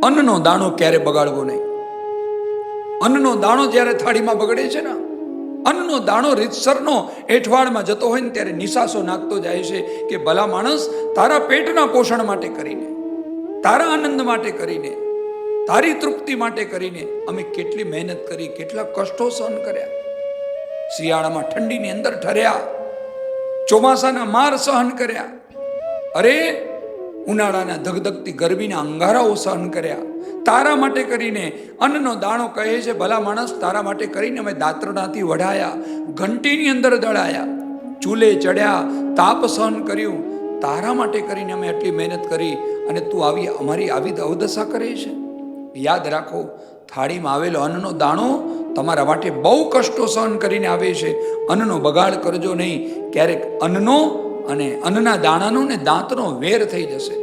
અન્નનો દાણો ક્યારે બગાડવો નહીં. અન્નનો દાણો જ્યારે થાળીમાં બગડે છે ને, અન્નનો દાણો રીતસરનો એઠવાડમાં જતો હોય ને ત્યારે નિશાસો નાખતો જાય છે કે ભલા માણસ, તારા પેટના પોષણ માટે કરીને, તારા આનંદ માટે કરીને, તારી તૃપ્તિ માટે કરીને અમે કેટલી મહેનત કરી, કેટલા કષ્ટો સહન કર્યા. શિયાળામાં ઠંડીની અંદર ઠર્યા, ચોમાસાના માર સહન કર્યા, અરે ઉનાળાના ધગધગતી ગરમીના અંગારાઓ સહન કર્યા. તારા માટે કરીને અન્નનો દાણો કહે છે, ભલા માણસ, તારા માટે કરીને અમે દાતરડાથી વઢાયા, ઘંટીની અંદર દળાયા, ચૂલે ચડ્યા, તાપ સહન કર્યું. તારા માટે કરીને અમે આટલી મહેનત કરી અને તું અમારી આવી અવદશા કરે છે. યાદ રાખો, થાળીમાં આવેલો અન્નનો દાણો તમારા માટે બહુ કષ્ટો સહન કરીને આવે છે. અન્નનો બગાડ કરજો નહીં. ક્યારેક અન્નનો અને અન્નના દાણાનો ને દાંતનો વેર થઈ જશે.